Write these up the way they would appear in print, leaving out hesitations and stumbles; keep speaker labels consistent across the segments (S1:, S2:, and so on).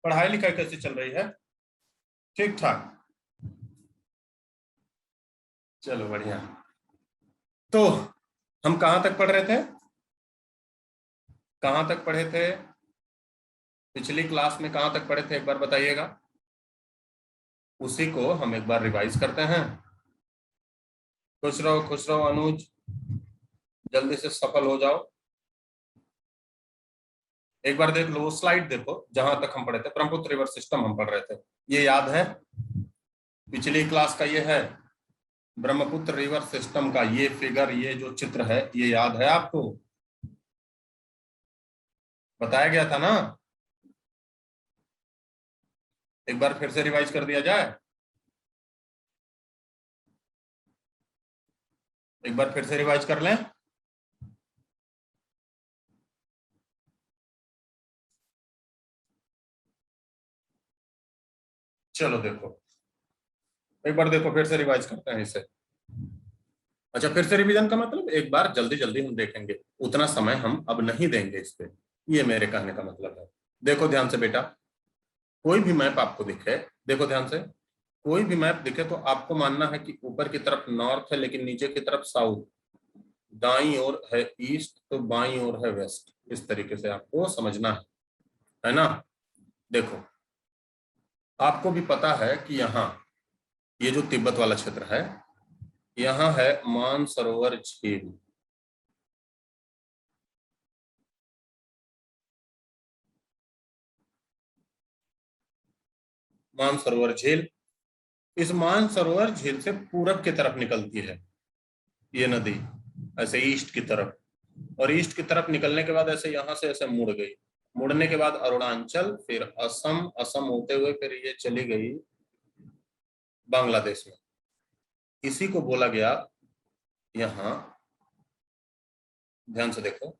S1: पढ़ाई लिखाई कैसी चल रही है? ठीक ठाक? चलो बढ़िया। तो हम कहां तक पढ़ रहे थे? कहां तक पढ़े थे पिछली क्लास में? कहां तक पढ़े थे एक बार बताइएगा। उसी को हम एक बार रिवाइज करते हैं। खुश रहो अनुज, जल्दी से सफल हो जाओ। एक बार देख लो, वो स्लाइड देखो जहां तक हम पढ़े थे। ब्रह्मपुत्र रिवर सिस्टम हम पढ़ रहे थे, ये याद है? पिछली क्लास का ये है ब्रह्मपुत्र रिवर सिस्टम का ये फिगर, ये जो चित्र है, ये याद है आपको? बताया गया था ना? एक बार फिर से रिवाइज कर दिया जाए। एक बार फिर से रिवाइज कर लें। चलो देखो, एक बार देखो, फिर से रिवाइज करते हैं इसे। अच्छा, फिर से रिवीजन का मतलब एक बार जल्दी जल्दी हम देखेंगे, उतना समय हम अब नहीं देंगे इस पे, ये मेरे कहने का मतलब है। देखो ध्यान से बेटा, कोई भी मैप आपको दिखे, देखो ध्यान से, कोई भी मैप दिखे तो आपको मानना है कि ऊपर की तरफ नॉर्थ है लेकिन नीचे की तरफ साउथ, दाईं ओर है ईस्ट तो बाईं ओर है वेस्ट। इस तरीके से आपको समझना है ना? देखो, आपको भी पता है कि यहाँ ये जो तिब्बत वाला क्षेत्र है, यहाँ है मानसरोवर झील। मानसरोवर झील, इस मानसरोवर झील से पूरब की तरफ निकलती है ये नदी, ऐसे ईस्ट की तरफ, और ईस्ट की तरफ निकलने के बाद ऐसे यहां से ऐसे मुड़ गई, मुड़ने के बाद अरुणाचल, फिर असम, असम होते हुए फिर ये चली गई बांग्लादेश में। इसी को बोला गया, यहां ध्यान से देखो,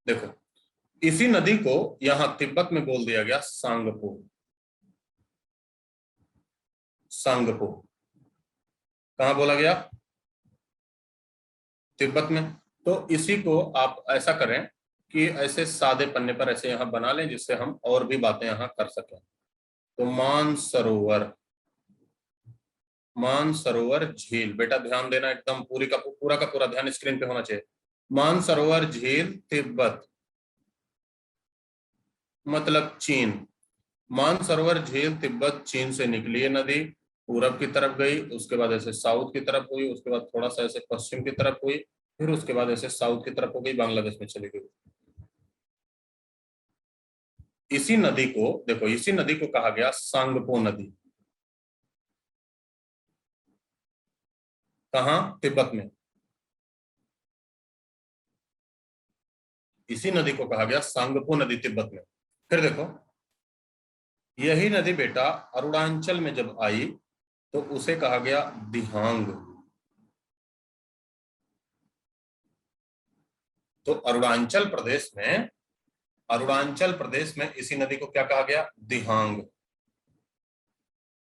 S1: देखो इसी नदी को यहां तिब्बत में बोल दिया गया सांगपो। सांगपो कहां बोला गया? तिब्बत में। तो इसी को आप ऐसा करें कि ऐसे सादे पन्ने पर ऐसे यहां बना लें जिससे हम और भी बातें यहां कर सकें। तो मानसरोवर, मानसरोवर झील, बेटा ध्यान देना, एकदम पूरा का पूरा ध्यान स्क्रीन पे होना चाहिए। मानसरोवर झील तिब्बत मतलब चीन। मानसरोवर झील तिब्बत चीन से निकली है नदी, पूरब की तरफ गई, उसके बाद ऐसे साउथ की तरफ हुई, उसके बाद थोड़ा सा ऐसे पश्चिम की तरफ हुई, फिर उसके बाद ऐसे साउथ की तरफ हो गई, बांग्लादेश में चली गई। इसी नदी को देखो, इसी नदी को कहा गया सांगपो नदी। कहां? तिब्बत में। इसी नदी को कहा गया सांगपो नदी, तिब्बत में। फिर देखो, यही नदी बेटा अरुणाचल में जब आई तो उसे कहा गया दिहांग। तो अरुणाचल प्रदेश में इसी नदी को क्या कहा गया? दिहांग।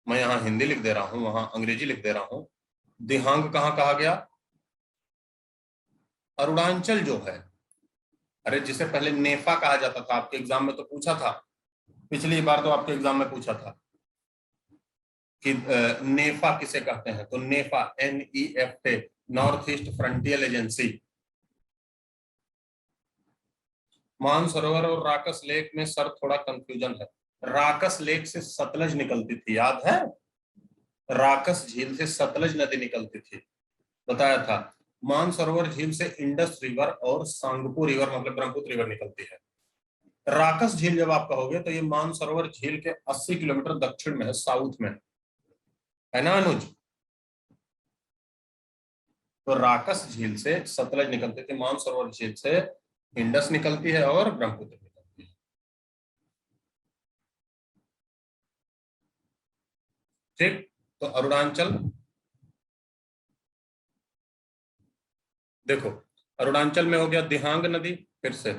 S1: मैं यहां हिंदी लिख दे रहा हूं, वहां अंग्रेजी लिख दे रहा हूं। दिहांग कहां कहा गया? अरुणाचल जो है, अरे जिसे पहले नेफा कहा जाता था, आपके एग्जाम में तो पूछा था, पिछली बार तो आपके एग्जाम में पूछा था कि नेफा किसे कहते हैं। तो नेफा, NEFA, north east frontier agency. Mansarovar और राकस लेक में सर थोड़ा कंफ्यूजन है। राकस लेक से सतलज निकलती थी, याद है? राकस झील से सतलज नदी निकलती थी, बताया था। मानसरोवर झील से इंडस रिवर और सांगपू रिवर मतलब ब्रह्मपुत्र रिवर निकलती है। राकस झील जब आप कहोगे तो ये मानसरोवर झील के 80 किलोमीटर दक्षिण में है, साउथ में है ना अनुज? तो राकस झील से सतलज निकलती थी, मानसरोवर झील से इंडस निकलती है और ब्रह्मपुत्र निकलती है। ठीक, तो अरुणाचल देखो, अरुणाचल में हो गया दिहांग नदी। फिर से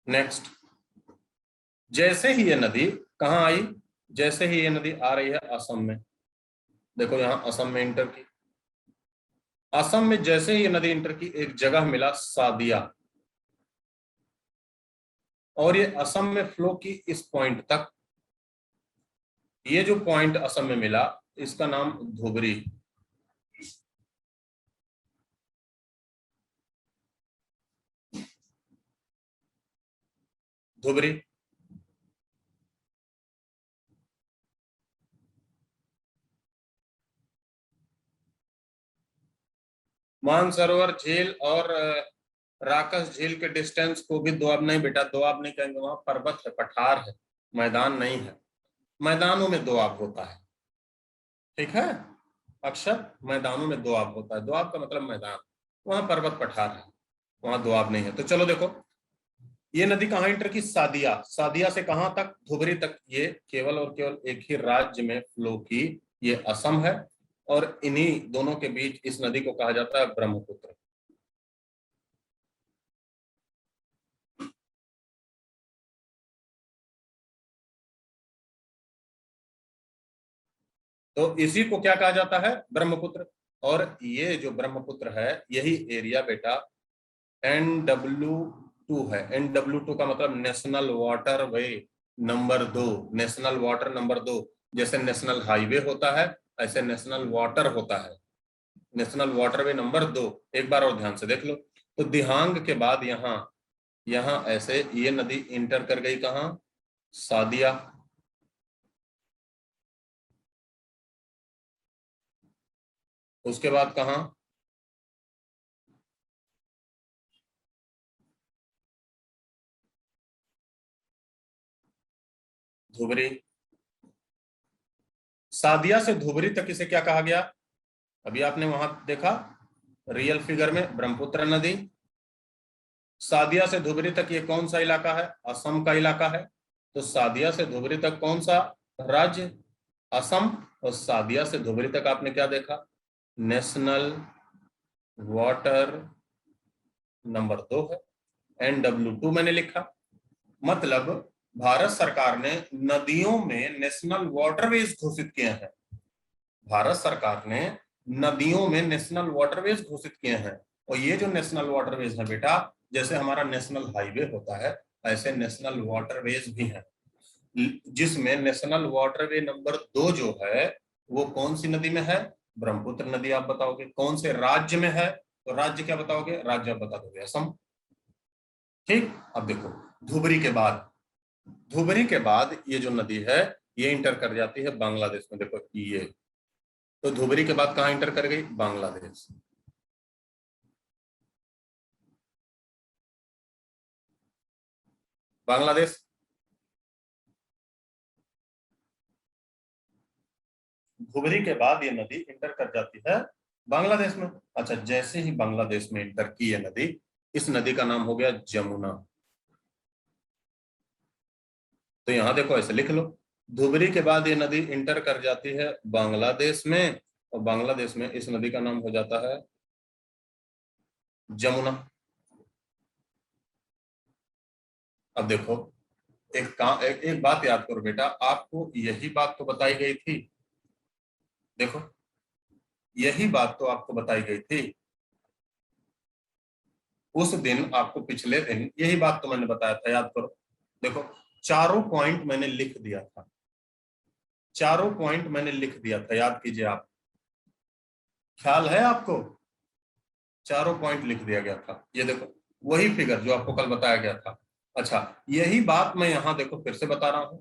S1: नेक्स्ट, जैसे ही ये नदी कहां आई, जैसे ही ये नदी आ रही है असम में, देखो यहां असम में इंटर की, असम में जैसे ही ये नदी इंटर की, एक जगह मिला सादिया, और ये असम में फ्लो की इस पॉइंट तक। ये जो पॉइंट असम में मिला, इसका नाम धुबरी। धुबरी। मानसरोवर झील और राकस झील के डिस्टेंस को भी दोआब नहीं बेटा, दोआब नहीं कहेंगे, वहां पर्वत है, पठार है, मैदान नहीं है। मैदानों में दोआब होता है, ठीक है अक्षर, मैदानों में दोआब होता है, दोआब का मतलब मैदान, वहां पर्वत पठार है, वहां दोआब नहीं है। तो चलो देखो, ये नदी कहाँ इंटर की, सादिया, सादिया से कहां तक, धुबरी तक। ये केवल और केवल एक ही राज्य में फ्लो की, ये असम है, और इन्हीं दोनों के बीच इस नदी को कहा जाता है ब्रह्मपुत्र। तो इसी को क्या कहा जाता है, ब्रह्मपुत्र। और ये जो ब्रह्मपुत्र है, यही एरिया बेटा NW2 है। NW2 का मतलब national water way number 2, national water number 2। जैसे नेशनल हाईवे होता है, ऐसे नेशनल वाटर होता है, नेशनल वाटरवे नंबर 2। एक बार और ध्यान से देख लो। तो दिहांग के बाद यहाँ, यहाँ ऐसे ये नदी इंटर कर गई कहाँ, सादिया। उसके बाद कहाँ, धुबरी। सादिया से धुबरी तक इसे क्या कहा गया, अभी आपने वहां देखा रियल फिगर में, ब्रह्मपुत्र नदी। सादिया से धुबरी तक ये कौन सा इलाका है, असम का इलाका है। तो सादिया से धुबरी तक कौन सा राज्य, असम। और सादिया से धुबरी तक आपने क्या देखा, नेशनल वाटर नंबर 2 है, NW2 मैंने लिखा। मतलब भारत सरकार ने नदियों में नेशनल वाटरवेज घोषित किए हैं, भारत सरकार ने नदियों में नेशनल वाटरवेज घोषित किए हैं। और ये जो नेशनल वाटरवेज है बेटा, जैसे हमारा नेशनल हाईवे होता है, ऐसे नेशनल वाटरवेज भी हैं, जिसमें नेशनल वाटरवे नंबर 2 जो है, वो कौन सी नदी में है, ब्रह्मपुत्र नदी। आप बताओगे कौन से राज्य में है, तो राज्य क्या बताओगे, राज्य आप बता दोगे असम। ठीक। अब देखो, धुबरी के बाद, धुबरी के बाद ये जो नदी है, ये इंटर कर जाती है बांग्लादेश में। देखो ये, तो धुबरी के बाद कहां इंटर कर गई, बांग्लादेश। बांग्लादेश। धुबरी के बाद ये नदी इंटर कर जाती है बांग्लादेश में। अच्छा, जैसे ही बांग्लादेश में इंटर की ये नदी, इस नदी का नाम हो गया जमुना। तो यहां देखो ऐसे लिख लो, धुबरी के बाद ये नदी इंटर कर जाती है बांग्लादेश में, और बांग्लादेश में इस नदी का नाम हो जाता है जमुना। अब देखो, एक बात याद करो बेटा, आपको यही बात तो बताई गई थी, देखो यही बात तो आपको बताई गई थी उस दिन, आपको पिछले दिन यही बात तो मैंने बताया था, याद करो। देखो, चारों पॉइंट मैंने लिख दिया था, चारों पॉइंट मैंने लिख दिया था, याद कीजिए आप, ख्याल है आपको, चारों पॉइंट लिख दिया गया था। ये देखो, वही फिगर जो आपको कल बताया गया था। अच्छा, यही बात मैं यहां देखो फिर से बता रहा हूं,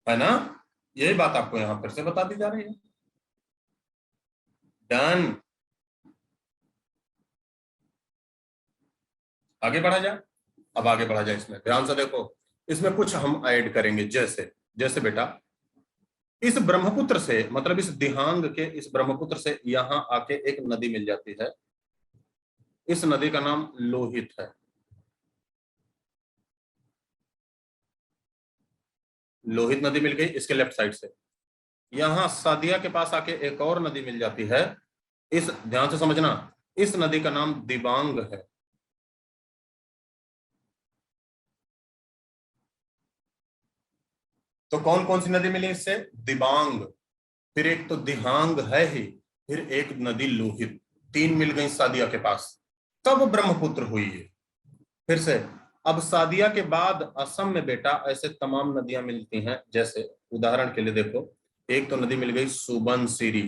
S1: है ना, यही बात आपको यहां फिर से बता दी जा रही है। डन। आगे बढ़ा जाए, अब आगे बढ़ा जाए, इसमें ध्यान से देखो, इसमें कुछ हम ऐड करेंगे। जैसे, जैसे बेटा, इस ब्रह्मपुत्र से, मतलब इस दिहांग के इस ब्रह्मपुत्र से यहां आके एक नदी मिल जाती है, इस नदी का नाम लोहित है। लोहित नदी मिल गई इसके लेफ्ट साइड से। यहां सादिया के पास आके एक और नदी मिल जाती है, इस, ध्यान से समझना, इस नदी का नाम दिबांग है। तो कौन कौन सी नदी मिली इससे, दिबांग, फिर एक तो दिहांग है ही, फिर एक नदी लोहित, 3 मिल गई सादिया के पास, तब ब्रह्मपुत्र हुई है। फिर से, अब सादिया के बाद असम में बेटा ऐसे तमाम नदियां मिलती हैं, जैसे उदाहरण के लिए देखो, एक तो नदी मिल गई सुबनसिरी।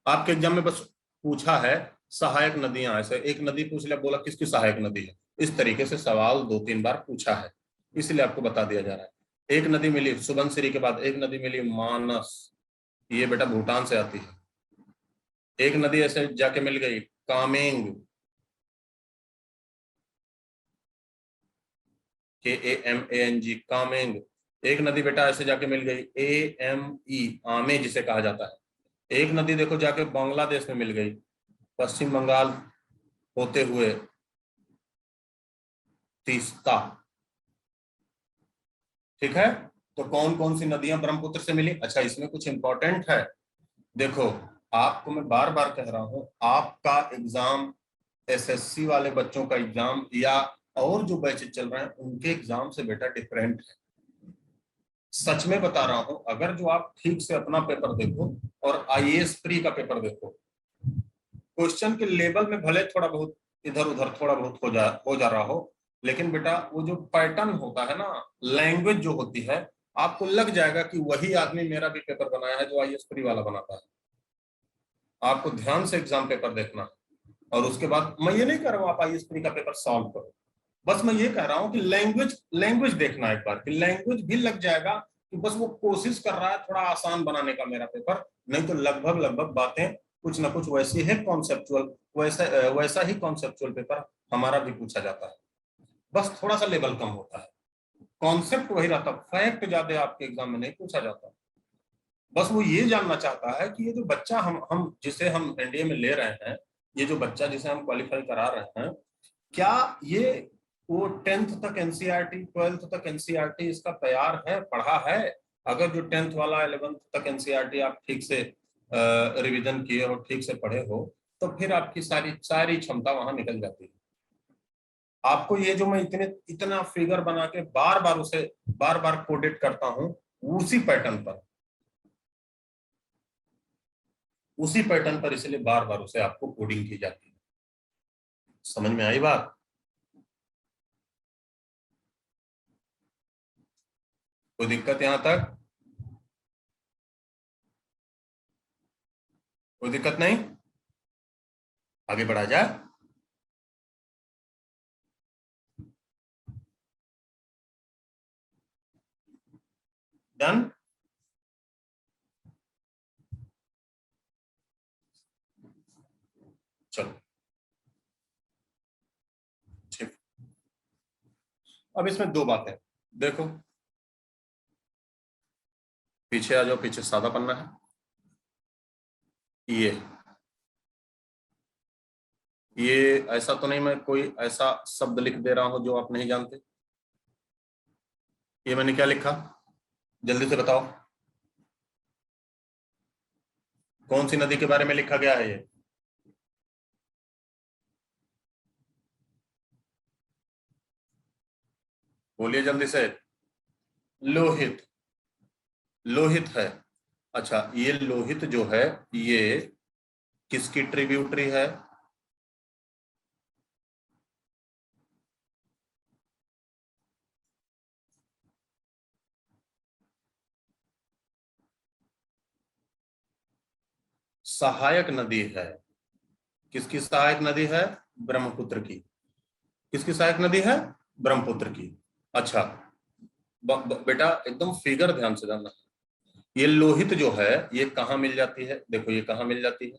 S1: आपके एग्जाम में बस पूछा है सहायक नदियां, ऐसे एक नदी पूछ लिया, बोला किसकी सहायक नदी है, इस तरीके से सवाल 2-3 बार पूछा है, इसलिए आपको बता दिया जा रहा है। एक नदी मिली सुबनसिरी के बाद, एक नदी मिली मानस, ये बेटा भूटान से आती है। एक नदी ऐसे जाके मिल गई कामेंग, KAMANG, कामेंग। एक नदी बेटा ऐसे जाके मिल गई AME, आमे जिसे कहा जाता है। एक नदी देखो जाके बांग्लादेश में मिल गई, पश्चिम बंगाल होते हुए तीस्ता। ठीक है, तो कौन कौन सी नदियां ब्रह्मपुत्र से मिली? अच्छा, इसमें कुछ इंपॉर्टेंट है, देखो, आपको मैं बार बार कह रहा हूं, आपका एग्जाम, SSC वाले बच्चों का एग्जाम या और जो बैचेज चल रहे हैं उनके एग्जाम से बेटा डिफरेंट है। सच में बता रहा हूं, अगर जो आप ठीक से अपना पेपर देखो और IAS प्री का पेपर देखो, क्वेश्चन के लेवल में भले थोड़ा बहुत इधर उधर थोड़ा बहुत हो जा रहा हो, लेकिन बेटा वो जो पैटर्न होता है ना, लैंग्वेज जो होती है, आपको लग जाएगा कि वही आदमी मेरा भी पेपर बनाया है जो IAS प्री वाला बनाता है। आपको ध्यान से एग्जाम पेपर देखना है, और उसके बाद मैं ये नहीं कह रहा हूं आप IAS प्री का पेपर सॉल्व करो, बस मैं ये कह रहा हूं कि लैंग्वेज लैंग्वेज देखना एक बार, कि लैंग्वेज भी लग जाएगा कि बस वो कोशिश कर रहा है थोड़ा आसान बनाने का मेरा पेपर, नहीं तो लगभग लगभग बातें कुछ ना कुछ वैसी है कॉन्सेप्चुअल, वैसा ही कॉन्सेप्चुअल पेपर हमारा भी पूछा जाता है, बस थोड़ा सा लेवल कम होता है, कॉन्सेप्ट वही रहता, फैक्ट ज्यादा आपके एग्जाम में नहीं पूछा जाता। बस वो ये जानना चाहता है कि ये जो बच्चा हम जिसे हम NDA में ले रहे हैं, ये जो बच्चा जिसे हम क्वालिफाई करा रहे हैं, क्या ये वो 10th तक NCERT 12th तक NCERT इसका तैयार है, पढ़ा है? अगर जो 10th वाला 11th तक NCERT आप ठीक से रिवीजन किए और ठीक से पढ़े हो, तो फिर आपकी सारी सारी क्षमता वहां निकल जाती है। आपको ये जो मैं इतना फिगर बना के बार बार उसे बार बार कोडेट करता हूं, उसी पैटर्न पर, उसी पैटर्न पर इसलिए बार बार उसे आपको कोडिंग की जाती है। समझ में आई बात? कोई दिक्कत यहां तक? कोई दिक्कत नहीं? आगे बढ़ा जाए। डन। चलो ठीक, अब इसमें दो बातें देखो, पीछे आ जाओ, पीछे सादा पन्ना है, ये ऐसा तो नहीं मैं कोई ऐसा शब्द लिख दे रहा हूं जो आप नहीं जानते। ये मैंने क्या लिखा, जल्दी से बताओ, कौन सी नदी के बारे में लिखा गया है ये? बोलिए जल्दी से। लोहित, लोहित है। अच्छा, ये लोहित जो है, ये किसकी ट्रिब्यूटरी है? सहायक नदी है। किसकी सहायक नदी है? ब्रह्मपुत्र की। किसकी सहायक नदी है? ब्रह्मपुत्र की। अच्छा, बेटा एकदम फिगर ध्यान से जानना, ये लोहित जो है ये कहाँ मिल जाती है? देखो ये कहाँ मिल जाती है,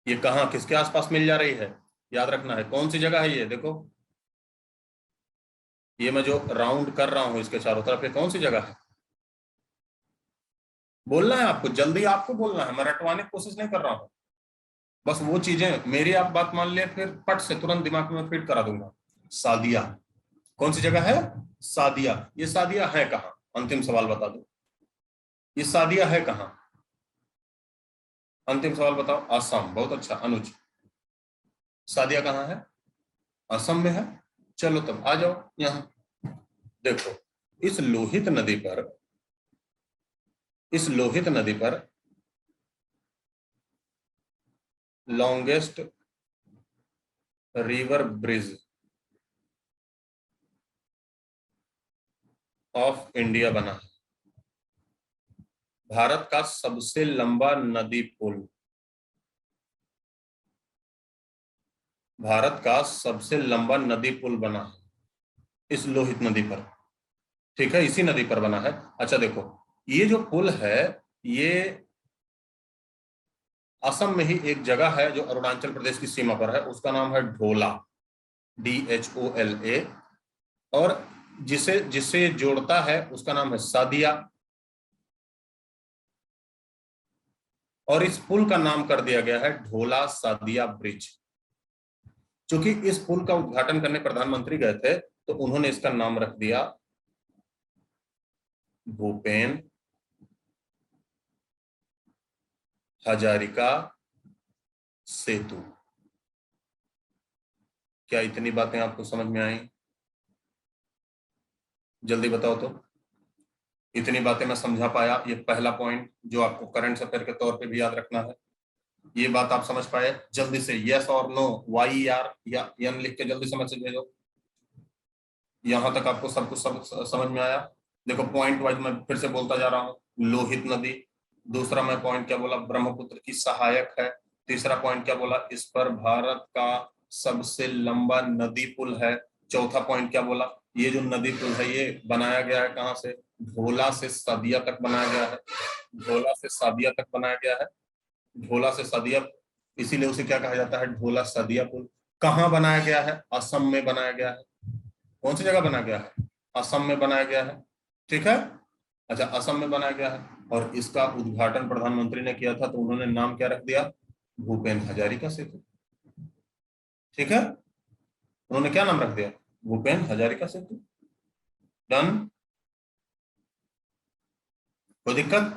S1: ये कहाँ किसके आसपास मिल जा रही है? याद रखना है कौन सी जगह है ये, देखो ये मैं जो राउंड कर रहा हूं इसके चारों तरफ, ये कौन सी जगह है? बोलना है आपको, जल्दी आपको बोलना है, मैं रटवाने की कोशिश नहीं कर रहा हूं, बस वो चीजें मेरी आप बात मान लिया फिर पट से तुरंत दिमाग में फिट करा दूंगा। सादिया, कौन सी जगह है? सादिया। ये सादिया है कहाँ? अंतिम सवाल बता दो, ये सादिया है कहाँ? अंतिम सवाल बताओ। असम, बहुत अच्छा अनुज, सादिया कहाँ है? असम में है। चलो तब आ जाओ यहाँ, देखो इस लोहित नदी पर इस लोहित नदी पर longest river bridge of India बना है। भारत का सबसे लंबा नदी पुल, भारत का सबसे लंबा नदी पुल बना है इस लोहित नदी पर। ठीक है, इसी नदी पर बना है। अच्छा देखो, ये जो पुल है ये असम में ही एक जगह है जो अरुणाचल प्रदेश की सीमा पर है, उसका नाम है ढोला, DHOLA। और जिसे जिसे जोड़ता है उसका नाम है सादिया। और इस पुल का नाम कर दिया गया है ढोला सादिया ब्रिज। क्योंकि इस पुल का उद्घाटन करने प्रधानमंत्री गए थे तो उन्होंने इसका नाम रख दिया भूपेन हजारिका सेतु। क्या इतनी बातें आपको समझ में आई? जल्दी बताओ तो। इतनी बातें मैं समझा पाया? ये पहला पॉइंट जो आपको करंट अफेयर के तौर पे भी याद रखना है। ये बात आप समझ पाए? जल्दी से यस और नो, YER या यन लिख के जल्दी से मैसेज भेजो। यहां तक आपको सब कुछ समझ में आया? देखो पॉइंट वाइज मैं फिर से बोलता जा रहा हूँ। लोहित नदी, दूसरा मैं पॉइंट क्या बोला, ब्रह्मपुत्र की सहायक है। तीसरा पॉइंट क्या बोला, इस पर भारत का सबसे लंबा नदी पुल है। चौथा पॉइंट क्या बोला, ये जो नदी पुल है ये बनाया गया है कहाँ से, ढोला से सादिया तक बनाया गया है। ढोला से सादिया तक बनाया गया है, ढोला से सादिया, इसीलिए उसे क्या कहा जाता है, ढोला सादिया पुल। कहाँ बनाया गया है? असम में बनाया गया है। कौन सी जगह बनाया गया है? असम में बनाया गया है। ठीक है। अच्छा, असम में बनाया गया है और इसका उद्घाटन प्रधानमंत्री ने किया था तो उन्होंने नाम क्या रख दिया, भूपेन हजारिका सेतु। ठीक है, उन्होंने क्या नाम रख दिया, भूपेन हजारिका सेतु। डन? कोई दिक्कत?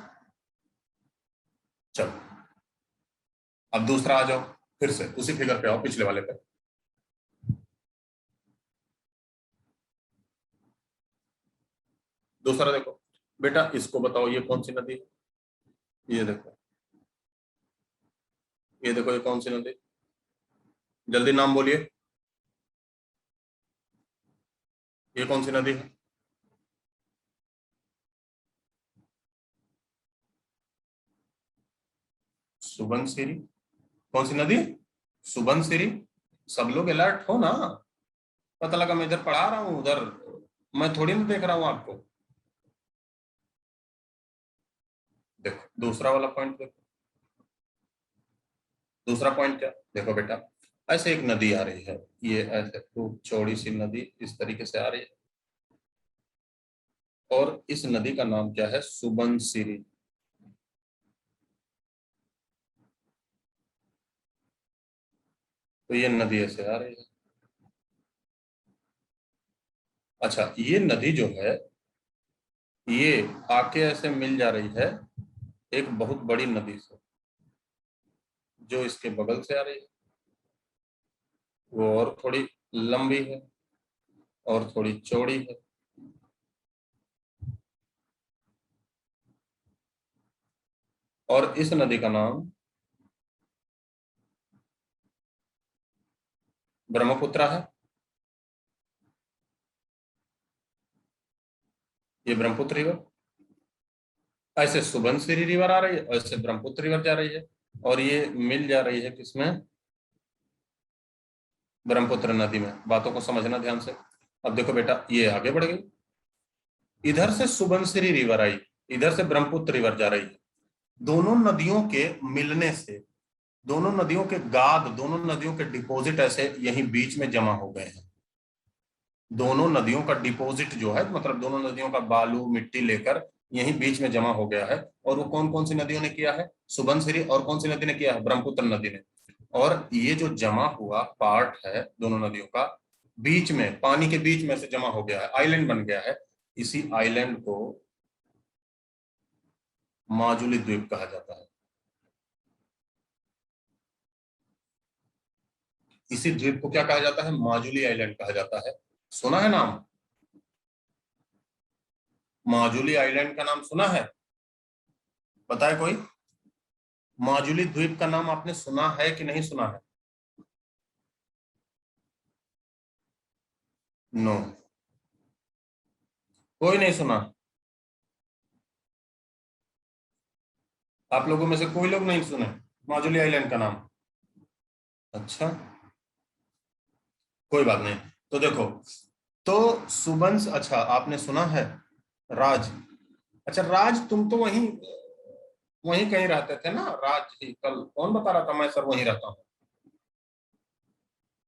S1: चलो अब दूसरा आ जाओ, फिर से उसी फिगर पे आओ, पिछले वाले पे। दूसरा देखो बेटा, इसको बताओ ये कौन सी नदी है? ये देखो, ये देखो, ये कौन सी नदी? जल्दी नाम बोलिए, ये कौन सी नदी है? सुबनसिरी। कौन सी नदी? सुबनसिरी। सब लोग अलर्ट हो ना, पता लगा मैं इधर पढ़ा रहा हूँ उधर मैं थोड़ी ना देख रहा हूँ आपको। देखो दूसरा वाला पॉइंट देखो, दूसरा पॉइंट क्या, देखो बेटा, ऐसे एक नदी आ रही है, ये ऐसे खूब चौड़ी सी नदी इस तरीके से आ रही है और इस नदी का नाम क्या है, सुबनसिरी। तो ये नदी ऐसे आ रही है। अच्छा, ये नदी जो है ये आके ऐसे मिल जा रही है एक बहुत बड़ी नदी से जो इसके बगल से आ रही है, वो और थोड़ी लंबी है और थोड़ी चौड़ी है। और इस नदी का नाम ब्रह्मपुत्र है। ये ब्रह्मपुत्र रिवर, ऐसे सुबनसिरी रिवर आ रही है, ऐसे ब्रह्मपुत्र रिवर जा रही है और ये मिल जा रही है किसमें, ब्रह्मपुत्र नदी में। बातों को समझना ध्यान से। अब देखो बेटा, ये आगे बढ़ गई, इधर से सुबनसिरी रिवर आई, इधर से ब्रह्मपुत्र रिवर जा रही है। दोनों नदियों के मिलने से, दोनों नदियों के गाद, दोनों नदियों के डिपॉजिट ऐसे यहीं बीच में जमा हो गए हैं। दोनों नदियों का डिपॉजिट जो है, मतलब दोनों नदियों का बालू मिट्टी लेकर यहीं बीच में जमा हो गया है। और वो कौन कौन सी नदियों ने किया है, सुबनसिरी, और कौन सी नदी ने किया है, ब्रह्मपुत्र नदी ने। और ये जो जमा हुआ पार्ट है दोनों नदियों का, बीच में पानी के बीच में से जमा हो गया है, आइलैंड बन गया है। इसी आइलैंड को माजुली द्वीप कहा जाता है। इसी द्वीप को क्या कहा जाता है, माजुली आइलैंड कहा जाता है। सुना है नाम, माजुली आइलैंड का नाम सुना है? पता है कोई? माजुली द्वीप का नाम आपने सुना है कि नहीं सुना है? नो, कोई नहीं सुना। आप लोगों में से कोई लोग नहीं सुने माजुली आइलैंड का नाम? अच्छा, कोई बात नहीं। तो देखो, तो सुबंस, अच्छा आपने सुना है। राज, अच्छा राज, तुम तो वहीं वहीं कहीं रहते थे ना, राज ही कल कौन बता रहा था, मैं सर वहीं रहता हूँ।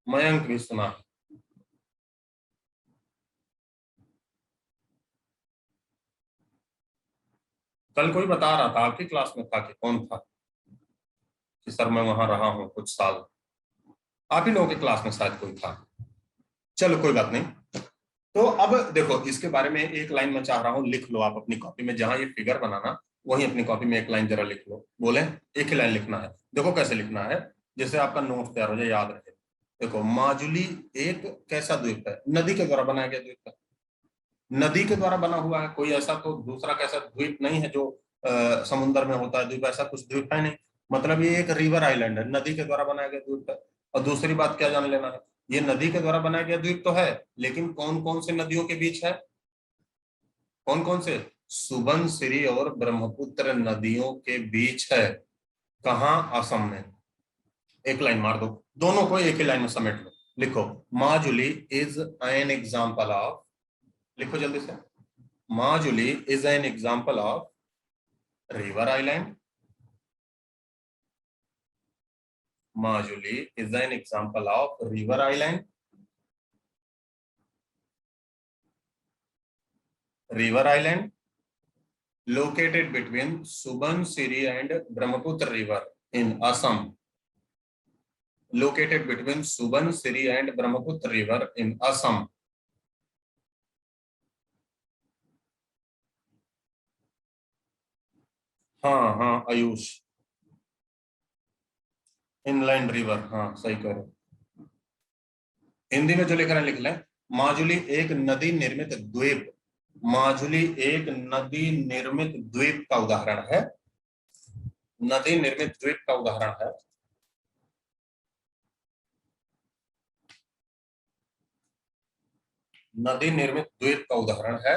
S1: मयंक भी सुना है। कल कोई बता रहा था, आपकी क्लास में था कि कौन था, कि सर मैं वहां रहा हूँ कुछ साल। आप ही लोगों की क्लास में शायद कोई था। चलो कोई बात नहीं। तो अब देखो, इसके बारे में एक लाइन मैं चाह रहा हूँ, लिख लो आप अपनी कॉपी में, जहां ये फिगर बनाना वहीं अपनी कॉपी में एक लाइन जरा लिख लो। बोले, एक ही लाइन लिखना है। देखो कैसे लिखना है, जैसे आपका नोट तैयार हो जाए, याद रहे। देखो, माजुली एक कैसा द्वीप है? नदी के द्वारा बनाया गया द्वीप है। नदी के द्वारा बना हुआ है, कोई ऐसा तो दूसरा कैसा द्वीप नहीं है जो समुद्र में होता है द्वीप, ऐसा कुछ द्वीप है नहीं। मतलब ये एक रिवर आइलैंड है, नदी के द्वारा बनाया गया द्वीप है। और दूसरी बात क्या जान लेना है, ये नदी के द्वारा बनाया गया द्वीप तो है, लेकिन कौन कौन से नदियों के बीच है? कौन कौन से? सुबनसिरी और ब्रह्मपुत्र नदियों के बीच है। कहाँ? असम में। एक लाइन मार दो, दोनों को एक ही लाइन में समेट लो। लिखो, Majuli is an example of, लिखो जल्दी से, Majuli is an example of river island. Majuli is an example of river island. River island located between Subansiri and Brahmaputra River in Assam. Located between Subansiri and Brahmaputra River in Assam. हाँ हाँ Ayush, inland river, हाँ सही कह रहे हो। हिंदी में जो लिख रहे हैं लिख लें। माजुली एक नदी निर्मित द्वीप, माजुली एक नदी निर्मित द्वीप का उदाहरण है। नदी निर्मित द्वीप का उदाहरण है। नदी निर्मित द्वीप का उदाहरण है,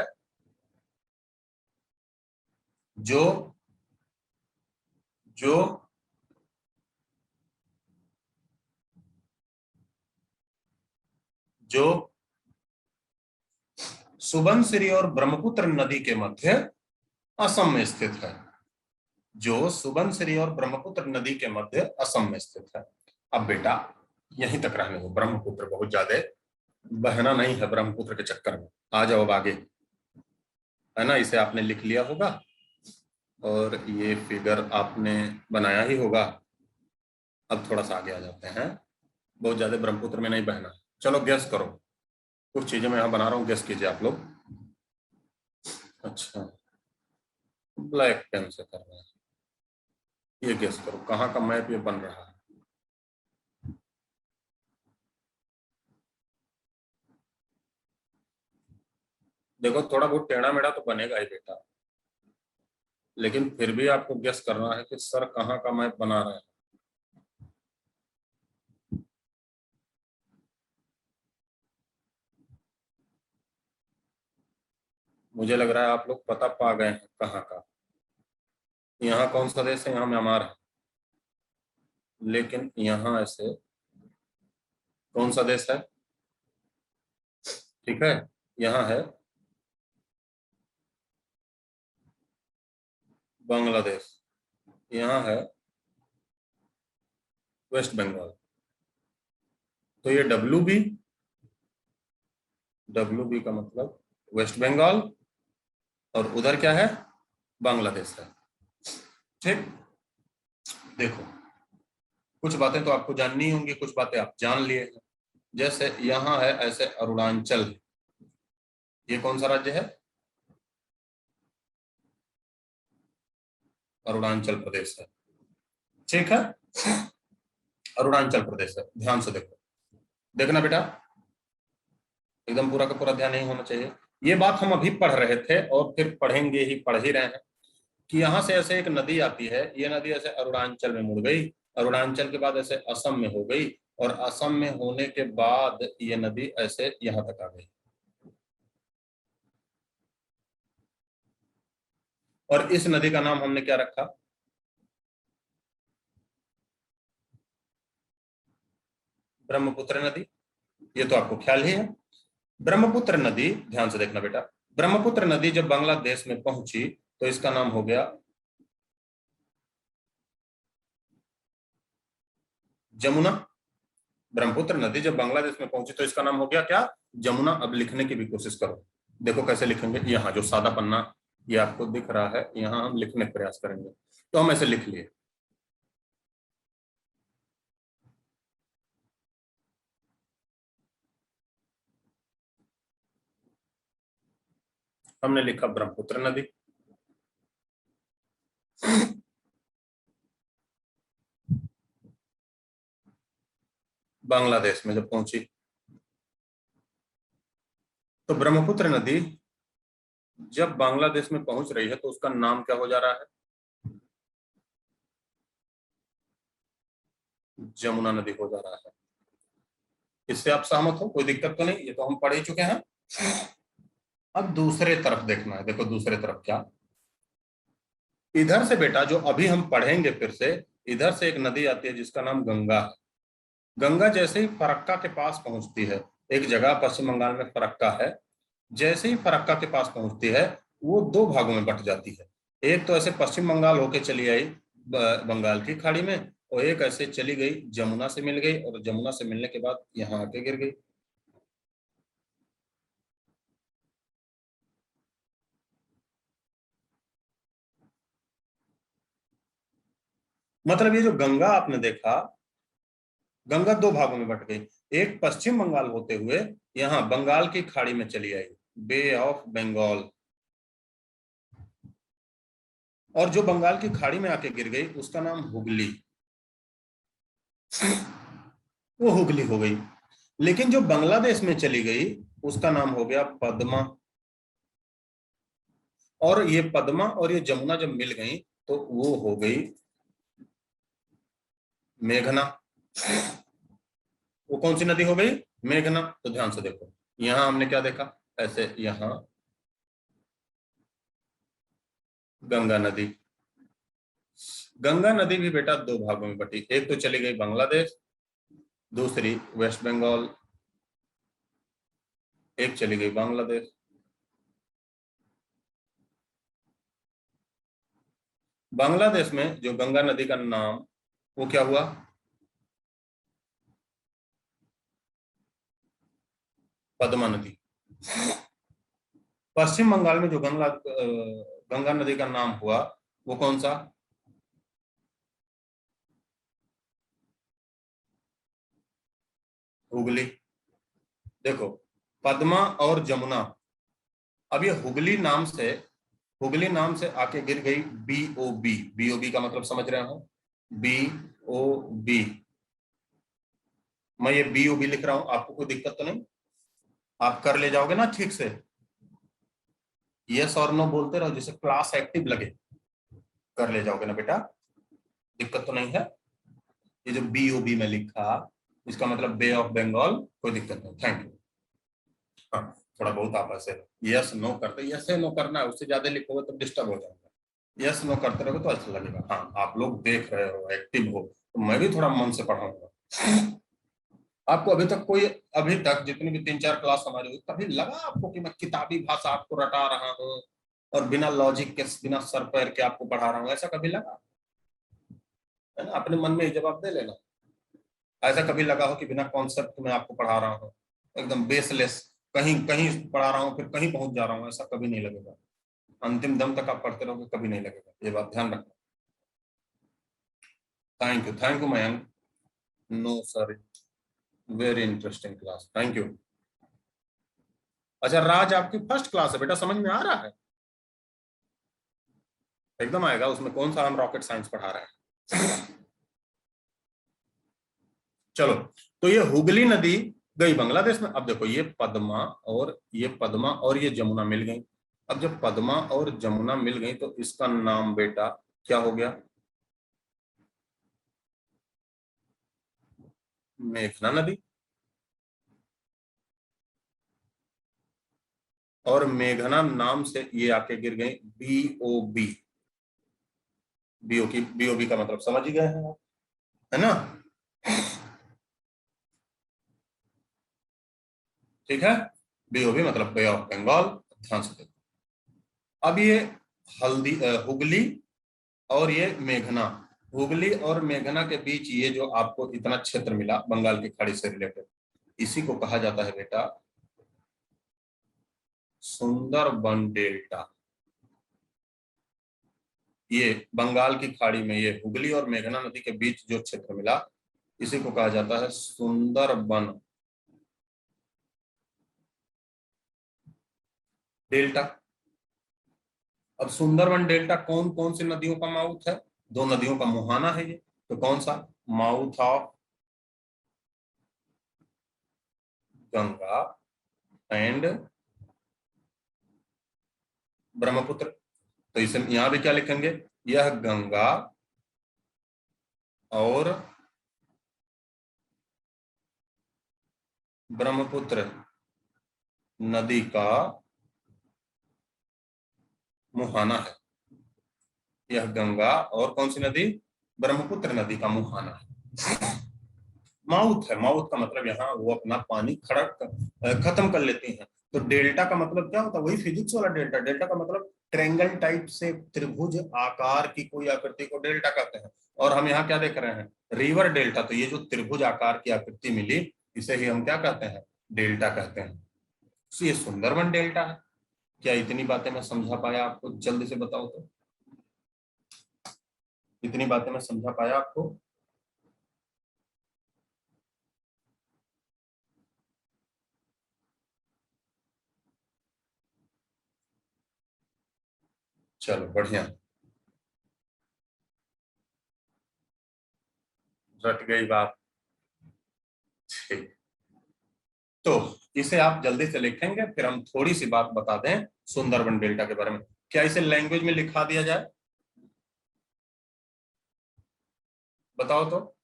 S1: जो जो जो सुबनसिरी और ब्रह्मपुत्र नदी के मध्य असम में स्थित है। जो सुबनसिरी और ब्रह्मपुत्र नदी के मध्य असम में स्थित है। अब बेटा यहीं तक रहने दो, ब्रह्मपुत्र बहुत ज्यादा बहना नहीं है ब्रह्मपुत्र के चक्कर में। आ जाओ अब आगे, है ना, इसे आपने लिख लिया होगा और ये फिगर आपने बनाया ही होगा। अब थोड़ा सा आगे आ जाते हैं, बहुत ज्यादा ब्रह्मपुत्र में नहीं बहना। चलो गैस करो, कुछ चीजें मैं यहाँ बना रहा हूँ, गैस कीजिए आप लोग। अच्छा, ब्लैक पेन से कर रहे हैं, ये गैस करो कहाँ का मैप ये बन रहा है। देखो थोड़ा बहुत टेढ़ा मेढ़ा तो बनेगा ही बेटा, लेकिन फिर भी आपको गेस करना है कि सर कहाँ का मैप बना रहे हैं। मुझे लग रहा है आप लोग पता पा गए हैं कहाँ का। यहाँ कौन सा देश है? यहाँ म्यांमार है, लेकिन यहाँ ऐसे कौन सा देश है? ठीक है, यहाँ है बांग्लादेश, यहाँ है वेस्ट बंगाल। तो ये डब्ल्यू बी का मतलब वेस्ट बंगाल, और उधर क्या है? बांग्लादेश है। ठीक, देखो कुछ बातें तो आपको जाननी होंगी, कुछ बातें आप जान लिए हैं। जैसे यहाँ है ऐसे अरुणाचल, ये कौन सा राज्य है? अरुणाचल प्रदेश है। ठीक है, अरुणाचल प्रदेश है, ध्यान से देखो, देखना बेटा, एकदम पूरा का पूरा ध्यान नहीं होना चाहिए। ये बात हम अभी पढ़ रहे थे और फिर पढ़ेंगे ही, पढ़ ही रहे हैं। कि यहाँ से ऐसे एक नदी आती है, ये नदी ऐसे अरुणाचल में मुड़ गई, अरुणाचल के बाद ऐसे असम में हो गई, और असम में होने के बाद ये नदी ऐसे यहाँ तक आ गई। और इस नदी का नाम हमने क्या रखा? ब्रह्मपुत्र नदी। ये तो आपको ख्याल ही है। ब्रह्मपुत्र नदी, ध्यान से देखना बेटा, ब्रह्मपुत्र नदी जब बांग्लादेश में पहुंची तो इसका नाम हो गया जमुना। ब्रह्मपुत्र नदी जब बांग्लादेश में पहुंची तो इसका नाम हो गया क्या? जमुना। अब लिखने की भी कोशिश करो, देखो कैसे लिखेंगे। यहाँ जो सादा पन्ना ये आपको दिख रहा है, यहाँ हम लिखने का प्रयास करेंगे, तो हम ऐसे लिख लिए। हमने लिखा ब्रह्मपुत्र नदी। बांग्लादेश में जब पहुंची तो ब्रह्मपुत्र नदी जब बांग्लादेश में पहुंच रही है तो उसका नाम क्या हो जा रहा है? जमुना नदी हो जा रहा है। इससे आप सहमत हो? कोई दिक्कत तो नहीं? ये तो हम पढ़ ही चुके हैं। अब दूसरे तरफ देखना है, देखो दूसरे तरफ क्या। इधर से बेटा जो अभी हम पढ़ेंगे फिर से, इधर से एक नदी आती है जिसका नाम गंगा है। गंगा जैसे ही फरक्का के पास पहुंचती है, एक जगह पश्चिम बंगाल में फरक्का है, जैसे ही फरक्का के पास पहुंचती है वो दो भागों में बट जाती है। एक तो ऐसे पश्चिम बंगाल होके चली आई बंगाल की खाड़ी में, और एक ऐसे चली गई जमुना से मिल गई, और जमुना से मिलने के बाद यहाँ आके गिर गई। मतलब ये जो गंगा आपने देखा, गंगा दो भागों में बट गई। एक पश्चिम बंगाल होते हुए यहाँ बंगाल की खाड़ी में चली आई, बे ऑफ बंगाल, और जो बंगाल की खाड़ी में आके गिर गई उसका नाम हुगली, वो हुगली हो गई। लेकिन जो बांग्लादेश में चली गई उसका नाम हो गया पद्मा। और ये पद्मा और ये जमुना जब मिल गई तो वो हो गई मेघना। वो कौन सी नदी हो गई? मेघना। तो ध्यान से देखो, यहां हमने क्या देखा, ऐसे यहां गंगा नदी। गंगा नदी भी बेटा दो भागों में बटी, एक तो चली गई बांग्लादेश, दूसरी वेस्ट बंगाल, एक चली गई बांग्लादेश। बांग्लादेश में जो गंगा नदी का नाम, वो क्या हुआ? पद्मा नदी। पश्चिम बंगाल में जो गंगा नदी का नाम हुआ वो कौन सा? हुगली। देखो, पद्मा और जमुना, अब ये हुगली नाम से आके गिर गई BOB। BOB का मतलब समझ रहे हो? BOB। मैं ये BOB लिख रहा हूं, आपको कोई दिक्कत तो नहीं? आप कर ले जाओगे ना ठीक से? यस और नो बोलते रहो, जिसे क्लास एक्टिव लगे। कर ले जाओगे ना बेटा? दिक्कत तो नहीं है? ये जो BOB में लिखा, इसका मतलब बे ऑफ बंगाल, कोई दिक्कत नहीं। Thank you. हाँ, थोड़ा बहुत आप ऐसे यस नो करते, यस नो करना है, उससे ज्यादा लिखोगे तो डिस्टर्ब हो जाएगा। यस नो करते रहोगे तो अच्छा लगेगा। हाँ, आप लोग देख रहे हो, एक्टिव हो, तो मैं भी थोड़ा मन से पढ़ाऊंगा। आपको अभी तक कोई, अभी तक जितनी भी 3-4 क्लास हमारी हुई, कभी लगा आपको कि मैं किताबी भाषा आपको रटा रहा हूँ और बिना लॉजिक के, बिना सर पैर के आपको पढ़ा रहा हूँ? ऐसा कभी लगा? है ना? अपने मन में ही जवाब दे लेना। ऐसा कभी लगा हो कि बिना कॉन्सेप्ट में आपको पढ़ा रहा हूँ, एकदम बेसलेस, कहीं कहीं पढ़ा रहा हूँ फिर कहीं पहुंच जा रहा हूँ? ऐसा कभी नहीं लगेगा। अंतिम दम तक आप पढ़ते रहोगे, कभी नहीं लगेगा। ये बात ध्यान रखना। Thank you Mayank. No sorry, very interesting class, thank you. अच्छा राज, आपकी फर्स्ट क्लास है बेटा, समझ में आ रहा है? एकदम आएगा, उसमें कौन सा हम रॉकेट साइंस पढ़ा रहे हैं। चलो, तो ये हुगली नदी गई बांग्लादेश में। अब देखो, ये पद्मा और ये जमुना मिल गई। अब जब पद्मा और जमुना मिल गई तो इसका नाम बेटा क्या हो गया? मेघना नदी। और मेघना नाम से ये आके गिर गई BOB। BOB का मतलब समझ ही गए हैं आप, है ना? ठीक है, BOB मतलब बे ऑफ बंगाल। ध्यान से देखो, अब ये हुगली और ये मेघना, हुगली और मेघना के बीच ये जो आपको इतना क्षेत्र मिला बंगाल की खाड़ी से रिलेटेड, इसी को कहा जाता है बेटा सुंदरबन डेल्टा। ये बंगाल की खाड़ी में ये हुगली और मेघना नदी के बीच जो क्षेत्र मिला, इसी को कहा जाता है सुंदरबन डेल्टा। अब सुंदरबन डेल्टा कौन कौन सी नदियों का माउथ है? दो नदियों का मुहाना है ये, तो कौन सा? Mouth of Ganga and Brahmaputra. तो इसे यहां भी क्या लिखेंगे? यह गंगा और ब्रह्मपुत्र नदी का मुहाना है। यह गंगा और कौन सी नदी? ब्रह्मपुत्र नदी का मुहाना है। माउथ है, माउथ का मतलब यहाँ वो अपना पानी खत्म कर लेती हैं। तो डेल्टा का मतलब क्या होता है? वही फिजिक्स वाला डेल्टा। डेल्टा का मतलब ट्रेंगल टाइप से त्रिभुज आकार की कोई आकृति को डेल्टा कहते हैं। और हम यहाँ क्या देख रहे हैं? River delta. तो ये जो त्रिभुज आकार की आकृति मिली, इसे ही हम क्या कहते हैं? डेल्टा कहते हैं। तो ये सुंदरबन डेल्टा है। क्या इतनी बातें मैं समझा पाया आपको? जल्दी से बताओ तो, इतनी बातें मैं समझा पाया आपको? चलो बढ़िया, रट गई बात। ठीक, तो इसे आप जल्दी से लिखेंगे, फिर हम थोड़ी सी बात बता दें सुंदरबन डेल्टा के बारे में। क्या इसे लैंग्वेज में लिखा दिया जाए? बताओ तो।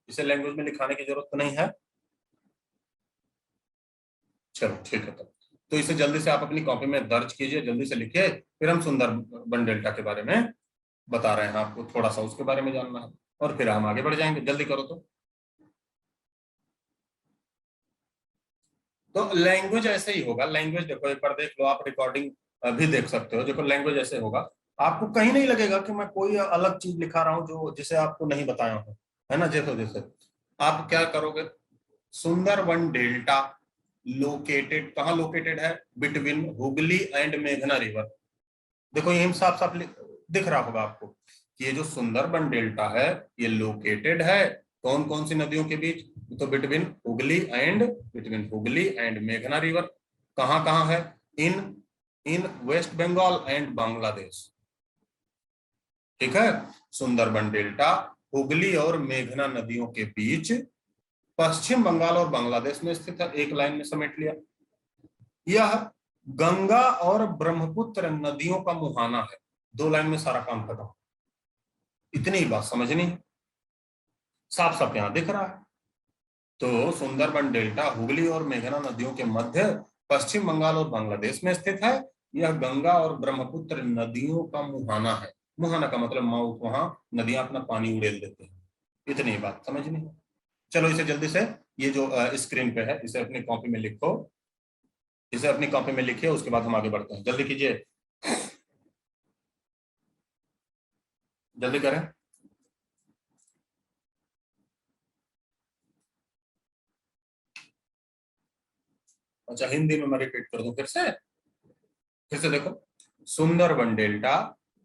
S1: इसे लैंग्वेज में लिखाने की जरूरत तो नहीं है? चलो ठीक है, तो इसे जल्दी से आप अपनी कॉपी में दर्ज कीजिए, जल्दी से लिखिए, फिर हम सुंदरबन डेल्टा के बारे में बता रहे हैं आपको, थोड़ा सा उसके बारे में जानना है, और फिर हम आगे बढ़ जाएंगे। जल्दी करो तो लैंग्वेज ऐसे ही होगा। लैंग्वेज देखो, एक बार देख लो, आप रिकॉर्डिंग भी देख सकते हो। देखो लैंग्वेज ऐसे होगा, आपको कहीं नहीं लगेगा कि मैं कोई अलग चीज लिखा रहा हूँ जो जिसे आपको नहीं बताया हूँ, है ना? देखो जैसे आप क्या करोगे, सुंदरबन डेल्टा लोकेटेड, कहाँ लोकेटेड है? बिटवीन हुगली एंड मेघना रिवर। देखो यही साफ साफ दिख रहा होगा आपको कि ये जो सुंदरबन डेल्टा है, ये लोकेटेड है कौन कौन सी नदियों के बीच? तो बिटवीन हुगली एंड मेघना रिवर। कहाँ कहाँ है? इन इन वेस्ट बंगाल एंड बांग्लादेश। ठीक है, सुंदरबन डेल्टा हुगली और मेघना नदियों के बीच पश्चिम बंगाल और बांग्लादेश में स्थित है। एक लाइन में समेट लिया। यह गंगा और ब्रह्मपुत्र नदियों का मुहाना है। दो लाइन में सारा काम खत्म। इतनी ही बात समझनी है, साफ साफ यहां दिख रहा है। तो सुंदरबन डेल्टा हुगली और मेघना नदियों के मध्य पश्चिम बंगाल और बांग्लादेश में स्थित है। यह गंगा और ब्रह्मपुत्र नदियों का मुहाना है। मुहाना का मतलब माउथ, वहां नदियां अपना पानी उड़ेल देते हैं। इतनी ही बात समझनी है। चलो इसे जल्दी से, ये जो स्क्रीन पे है, इसे अपनी कॉपी में लिखो। इसे अपनी कॉपी में लिखिए, उसके बाद हम आगे बढ़ते हैं। जल्दी कीजिए, जल्दी करें। अच्छा, हिंदी में मैं रिपीट कर दूं फिर से देखो। सुंदरबन डेल्टा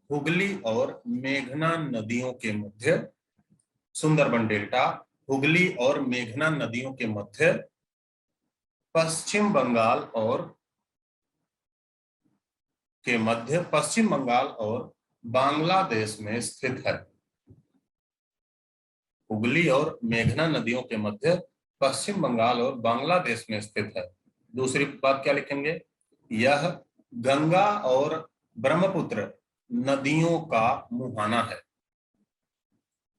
S1: हुगली और मेघना नदियों के मध्य, सुंदरबन डेल्टा हुगली और मेघना नदियों के मध्य पश्चिम बंगाल और पश्चिम बंगाल और बांग्लादेश में स्थित है। हुगली और मेघना नदियों के मध्य पश्चिम बंगाल और बांग्लादेश में स्थित है। दूसरी बात क्या लिखेंगे, यह गंगा और ब्रह्मपुत्र नदियों का मुहाना है।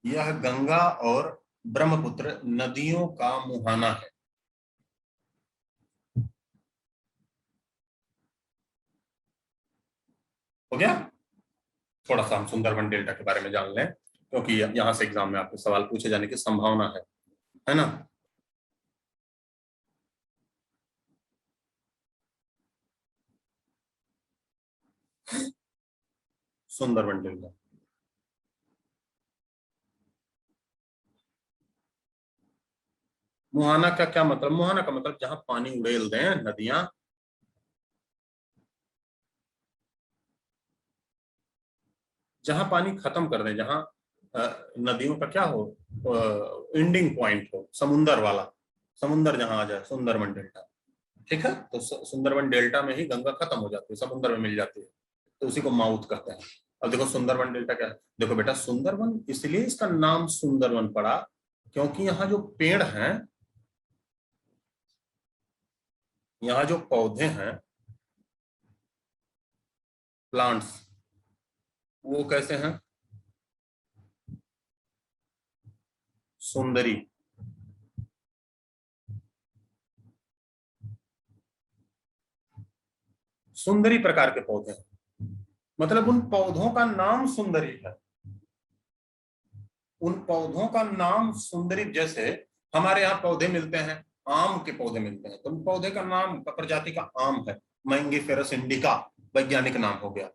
S1: यह गंगा और ब्रह्मपुत्र नदियों का मुहाना है। हो गया। थोड़ा सा हम सुंदरबन डेल्टा के बारे में जान लें, क्योंकि यहां से एग्जाम में आपको सवाल पूछे जाने की संभावना है ना। सुंदरबन डेल्टा, मुहाना का क्या मतलब, मुहाना का मतलब जहां पानी उड़ेल दें नदियां, जहां पानी खत्म कर दें, जहां नदियों का क्या हो, एंडिंग पॉइंट हो, समुंदर वाला, समुंदर जहां आ जाए, सुंदरबन डेल्टा। ठीक है, तो सुंदरबन डेल्टा में ही गंगा खत्म हो जाती है, समुद्र में मिल जाती है, तो उसी को माउथ कहते हैं। अब देखो सुंदरबन डेल्टा क्या है, देखो बेटा सुंदरबन इसलिए इसका नाम सुंदरबन पड़ा क्योंकि यहाँ जो पेड़ हैं, यहाँ जो पौधे हैं, प्लांट्स, वो कैसे हैं, सुंदरी, सुंदरी प्रकार के पौधे हैं। मतलब उन पौधों का नाम सुंदरी है, उन पौधों का नाम सुंदरी। जैसे हमारे यहाँ पौधे मिलते हैं, आम के पौधे मिलते हैं, तो उन पौधे का नाम का प्रजाति का आम है, मैंगीफेरस इंडिका वैज्ञानिक नाम हो गया।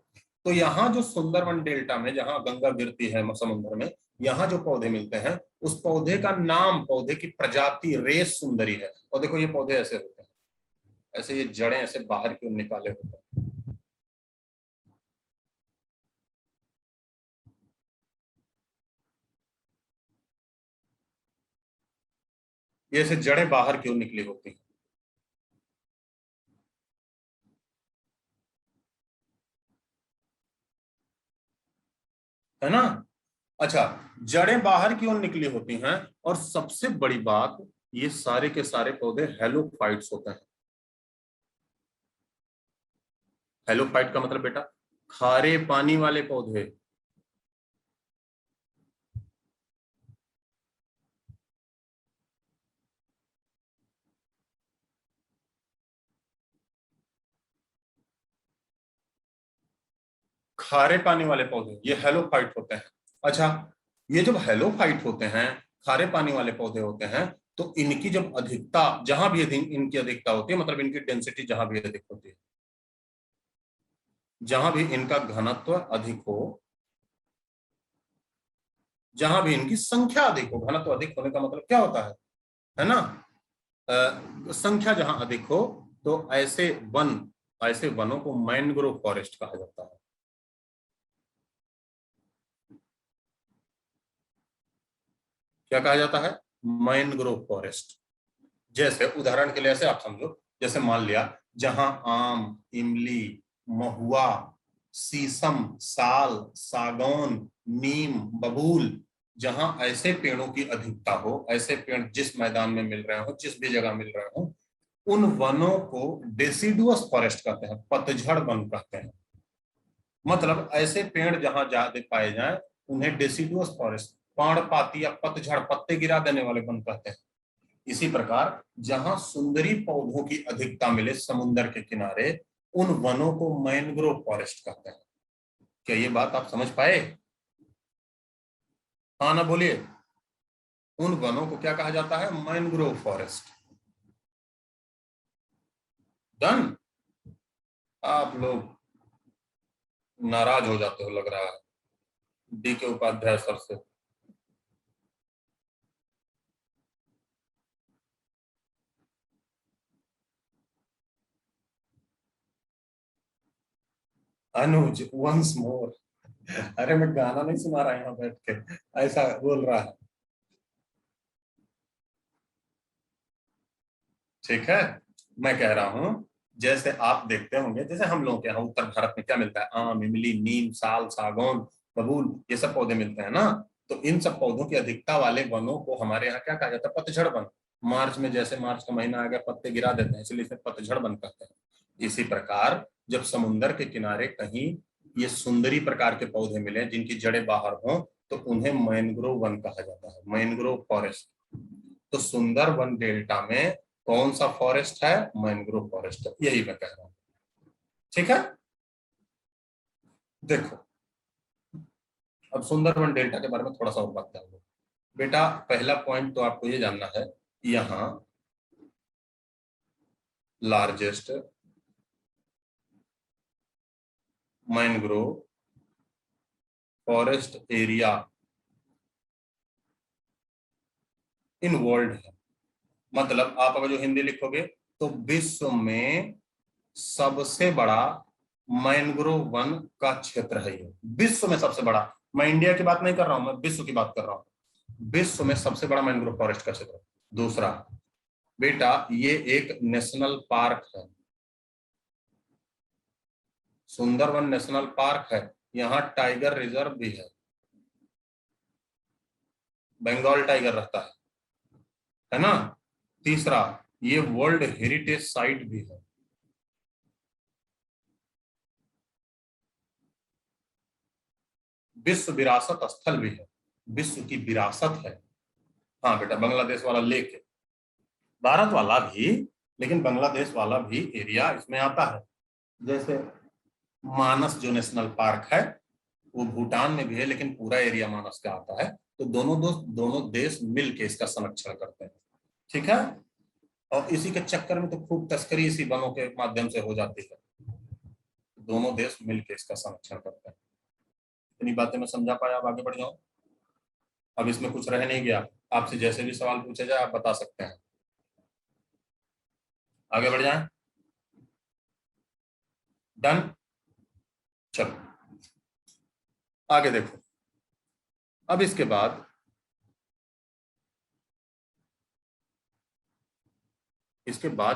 S1: तो यहाँ जो सुंदरबन डेल्टा में जहाँ गंगा गिरती है समुद्र में, यहाँ जो पौधे मिलते हैं, उस पौधे का नाम, पौधे की प्रजाति रेस सुंदरी है। और देखो ये पौधे ऐसे होते हैं, ऐसे ये जड़ें ऐसे बाहर की ओर निकाले होते हैं, ये ऐसे जड़ें बाहर की ओर निकली होती हैं, है ना। अच्छा, जड़ें बाहर की ओर निकली होती हैं, और सबसे बड़ी बात, ये सारे के सारे पौधे हेलोफाइट्स होते हैं। हेलोफाइट का मतलब बेटा खारे पानी वाले पौधे। खारे पानी वाले पौधे ये हेलोफाइट होते हैं। अच्छा, ये जब हेलोफाइट होते हैं, खारे पानी वाले पौधे होते हैं, तो इनकी जब अधिकता, जहां भी इनकी अधिकता होती है, मतलब इनकी डेंसिटी जहां भी अधिक होती है, जहां भी इनका घनत्व अधिक हो, जहां भी इनकी संख्या अधिक हो, घनत्व अधिक होने का मतलब क्या होता है ना, संख्या जहां अधिक हो, तो ऐसे वन, ऐसे वनों को मैनग्रोव फॉरेस्ट कहा जाता है। क्या कहा जाता है, मैनग्रोव फॉरेस्ट। जैसे उदाहरण के लिए ऐसे आप समझो, जैसे मान लिया जहां आम, इमली, महुआ, शीशम, साल, सागौन, नीम, बबूल, जहां ऐसे पेड़ों की अधिकता हो, ऐसे पेड़ जिस मैदान में मिल रहे हो, जिस भी जगह मिल रहे हो, उन वनों को डेसिडुअस फॉरेस्ट कहते हैं, पतझड़ वन कहते हैं। मतलब ऐसे पेड़ जहां ज्यादा पाए जाएं, उन्हें डेसिडुअस फॉरेस्ट, पर्णपाती या पतझड़, पत्ते गिरा देने वाले वन कहते हैं। इसी प्रकार जहां सुंदरी पौधों की अधिकता मिले समुद्र के किनारे, उन वनों को मैनग्रोव फॉरेस्ट कहते हैं। क्या ये बात आप समझ पाए? हाँ ना बोलिए। उन वनों को क्या कहा जाता है, मैनग्रोव फॉरेस्ट। डन। आप लोग नाराज हो जाते हो लग रहा है डी के उपाध्याय सर से। अनुज वंस मोर। अरे मैं गाना नहीं सुना रहा यहाँ बैठ के, ऐसा बोल रहा है। ठीक है, मैं कह रहा हूं, जैसे आप देखते होंगे, जैसे हम लोग के यहाँ उत्तर भारत में क्या मिलता है, आम, इमली, नीम, साल, सागौन, बबूल, ये सब पौधे मिलते हैं ना। तो इन सब पौधों की अधिकता वाले वनों को हमारे यहाँ क्या कहा जाता है, पतझड़ वन, मार्च में जैसे मार्च का महीना आ गया पत्ते गिरा देते हैं, इसलिए इसे पतझड़ वन कहते हैं। इसी प्रकार जब समुन्दर के किनारे कहीं ये सुंदरी प्रकार के पौधे मिले जिनकी जड़ें बाहर हों तो उन्हें मैंग्रोव वन कहा जाता है, मैंग्रोव फॉरेस्ट। तो सुंदर वन डेल्टा में कौन सा फॉरेस्ट है? मैंग्रोव फॉरेस्ट है, यही मैं कह रहा हूं। ठीक है, देखो अब सुंदरवन डेल्टा के बारे में थोड़ा सा और बात करेंगे। बेटा पहला पॉइंट तो आपको ये जानना है, यहां largest mangrove forest area in world है। मतलब आप अगर जो हिंदी लिखोगे तो विश्व में सबसे बड़ा मैंग्रोव वन का क्षेत्र है ये, विश्व में सबसे बड़ा। मैं इंडिया की बात नहीं कर रहा हूं, मैं विश्व की बात कर रहा हूं। विश्व में सबसे बड़ा मैंग्रोव फॉरेस्ट का क्षेत्र। दूसरा बेटा ये एक नेशनल पार्क है, सुंदरवन नेशनल पार्क है, यहाँ टाइगर रिजर्व भी है, बंगाल टाइगर रहता है ना। तीसरा ये वर्ल्ड हेरिटेज साइट भी है। विश्व विरासत स्थल भी है, विश्व की विरासत है। हाँ बेटा बांग्लादेश वाला लेक है, भारत वाला भी, लेकिन बांग्लादेश वाला भी एरिया इसमें आता है। जैसे मानस जो नेशनल पार्क है वो भूटान में भी है, लेकिन पूरा एरिया मानस का आता है। तो दोनों देश मिलके इसका संरक्षण करते हैं। ठीक है, और इसी के चक्कर में तो खूब तस्करी इसी वनों के माध्यम से हो जाती है। दोनों देश मिलके इसका संरक्षण करते हैं। इतनी बातें मैं समझा पाया, अब आगे बढ़ जाऊं। अब इसमें कुछ रह नहीं गया, आपसे जैसे भी सवाल पूछे जाए आप बता सकते हैं। आगे बढ़ जाएं, डन। चलो आगे देखो। अब इसके बाद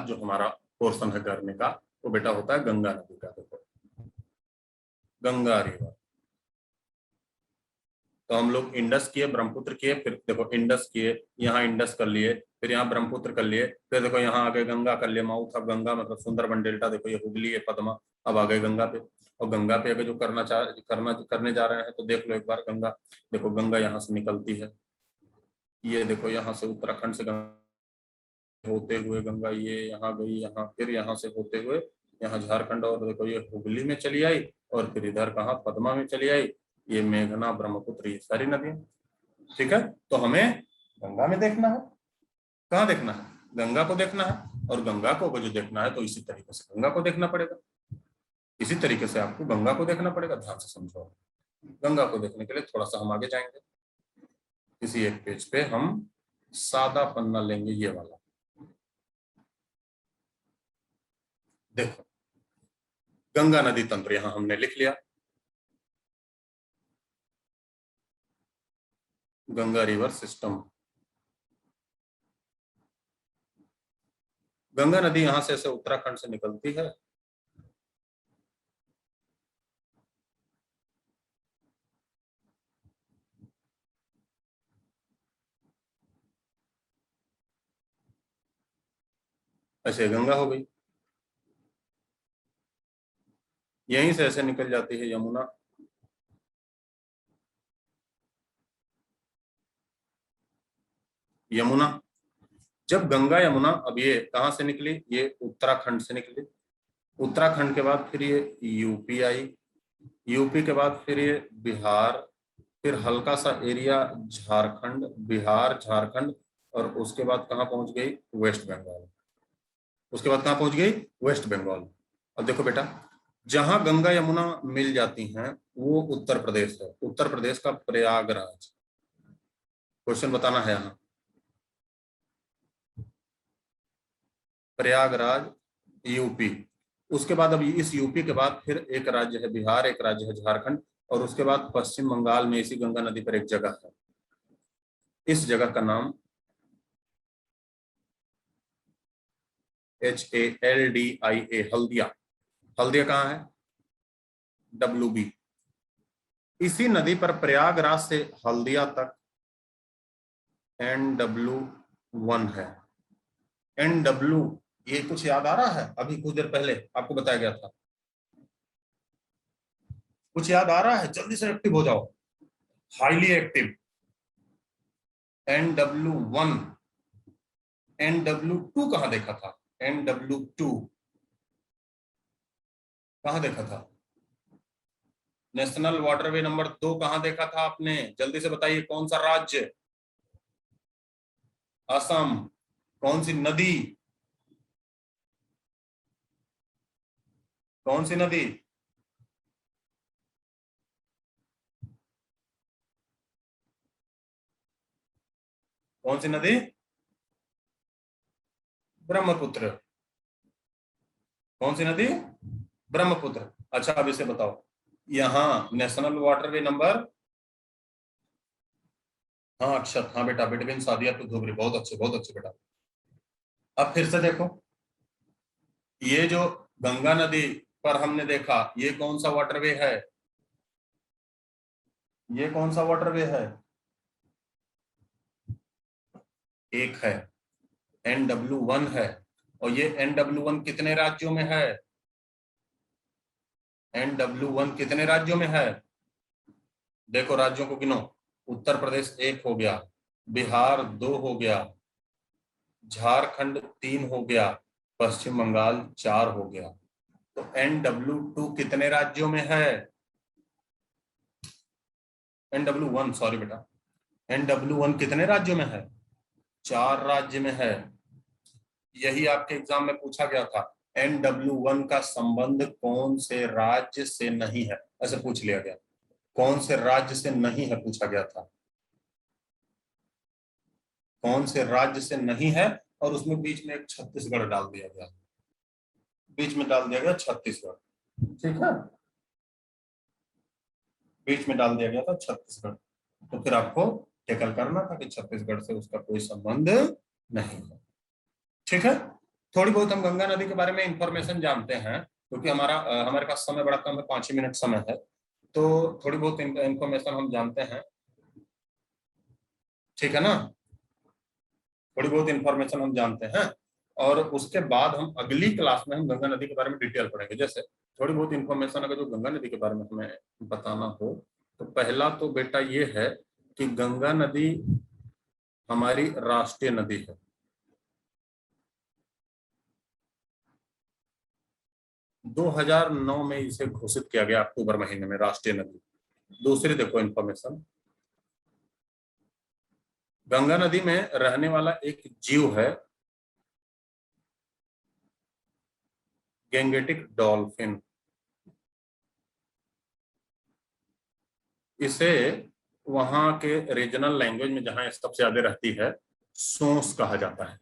S1: जो हमारा पोर्शन है करने का वो बेटा होता है गंगा नदी का। देखो गंगा रिवर, तो हम लोग इंडस किए, ब्रह्मपुत्र किए, फिर देखो इंडस किए, यहाँ इंडस कर लिए, फिर यहाँ ब्रह्मपुत्र कर लिए, फिर देखो यहाँ आगे गंगा कर लिए, माउथ ऑफ गंगा मतलब सुंदरबन डेल्टा। देखो ये हुगली है, पद्मा। अब आ गए गंगा पे, और गंगा पे अगर जो करने जा रहे हैं तो देख लो एक बार गंगा। देखो गंगा यहाँ से निकलती है, ये देखो यहाँ से उत्तराखंड से गंगा होते हुए गंगा ये यहाँ गई, यहाँ फिर यहाँ से होते हुए यहाँ झारखंड, और देखो ये हुगली में चली आई, और फिर इधर कहाँ पद्मा में चली आई। ये मेघना ब्रह्मपुत्र ये सारी नदियां। ठीक है, तो हमें गंगा में देखना है। कहाँ देखना है? गंगा को देखना है, और गंगा को जो देखना है तो इसी तरीके से गंगा को देखना पड़ेगा। इसी तरीके से आपको गंगा को देखना पड़ेगा, ध्यान से समझो। गंगा को देखने के लिए थोड़ा सा हम आगे जाएंगे, किसी एक पेज पे हम सादा पन्ना लेंगे, ये वाला। देखो गंगा नदी तंत्र यहां हमने लिख लिया, गंगा रिवर सिस्टम। गंगा नदी यहां से ऐसे उत्तराखंड से निकलती है, ऐसे गंगा हो गई। यहीं से ऐसे निकल जाती है यमुना, यमुना। जब गंगा यमुना, अब ये कहां से निकली? ये उत्तराखंड से निकली। उत्तराखंड के बाद फिर ये यूपी आई, यूपी के बाद फिर ये बिहार, फिर हल्का सा एरिया झारखंड, बिहार झारखंड, और उसके बाद कहाँ पहुंच गई? वेस्ट बंगाल। उसके बाद कहाँ पहुंच गई? वेस्ट बंगाल। अब देखो बेटा, जहां गंगा यमुना मिल जाती हैं वो उत्तर प्रदेश है, उत्तर प्रदेश का प्रयागराज। क्वेश्चन बताना है यहाँ, प्रयागराज यूपी। उसके बाद अब इस यूपी के बाद फिर एक राज्य है बिहार, एक राज्य है झारखंड, और उसके बाद पश्चिम बंगाल में इसी गंगा नदी पर एक जगह है, इस जगह का नाम HALDIA, हल्दिया। हल्दिया कहाँ है? WB। इसी नदी पर प्रयागराज से हल्दिया तक NW1 है। NW, ये कुछ याद आ रहा है? अभी कुछ देर पहले आपको बताया गया था, कुछ याद आ रहा है? जल्दी से एक्टिव हो जाओ, हाईली एक्टिव। NW1, NW2 कहाँ देखा था? NW2 कहाँ देखा था? नेशनल वाटरवे नंबर 2 कहाँ देखा था आपने? जल्दी से बताइए, कौन सा राज्य? असम। कौन सी नदी? कौन सी नदी? कौन सी नदी? ब्रह्मपुत्र। कौन सी नदी? ब्रह्मपुत्र। अच्छा, अब इसे बताओ, यहाँ नेशनल वाटरवे नंबर, हाँ अक्षत, हाँ बेटा, बिटवीन सादिया टू धुबरी, बहुत अच्छे बेटा। अब फिर से देखो, ये जो गंगा नदी पर हमने देखा, ये कौन सा वाटरवे है? ये कौन सा वाटरवे है? एक है, NW1 है। और ये NW1 कितने राज्यों में है? NW1 कितने राज्यों में है? देखो राज्यों को गिनो। उत्तर प्रदेश एक हो गया, बिहार दो हो गया, झारखंड तीन हो गया, पश्चिम बंगाल चार हो गया। तो NW2 कितने राज्यों में है? NW1, सॉरी बेटा, NW1 कितने राज्यों में है? चार राज्य में है। यही आपके एग्जाम में पूछा गया था, NW1 का संबंध कौन से राज्य से नहीं है, ऐसे पूछ लिया गया। कौन से राज्य से नहीं है पूछा गया था, कौन से राज्य से नहीं है। और उसमें बीच में एक छत्तीसगढ़ डाल दिया गया, बीच में डाल दिया गया छत्तीसगढ़, ठीक है, बीच में डाल दिया गया था छत्तीसगढ़। तो फिर आपको टेकल करना था कि छत्तीसगढ़ से उसका कोई संबंध नहीं है, ठीक है। थोड़ी बहुत हम गंगा नदी के बारे में इंफॉर्मेशन जानते हैं, क्योंकि हमारे पास समय बड़ा कम है, 5 ही मिनट समय है, तो थोड़ी बहुत इंफॉर्मेशन हम जानते हैं, ठीक है ना। थोड़ी बहुत इंफॉर्मेशन हम जानते हैं, और उसके बाद हम अगली क्लास में हम गंगा नदी के बारे में डिटेल पढ़ेंगे। जैसे थोड़ी बहुत इंफॉर्मेशन अगर जो गंगा नदी के बारे में हमें बताना हो, तो पहला तो बेटा ये है कि गंगा नदी हमारी राष्ट्रीय नदी है। दो 2009 में इसे घोषित किया गया, अक्टूबर महीने में, राष्ट्रीय नदी। दूसरी देखो इंफॉर्मेशन, गंगा नदी में रहने वाला एक जीव है, गैंगेटिक डॉल्फिन। इसे वहां के रीजनल लैंग्वेज में जहां सबसे ज्यादा रहती है, सोंस कहा जाता है।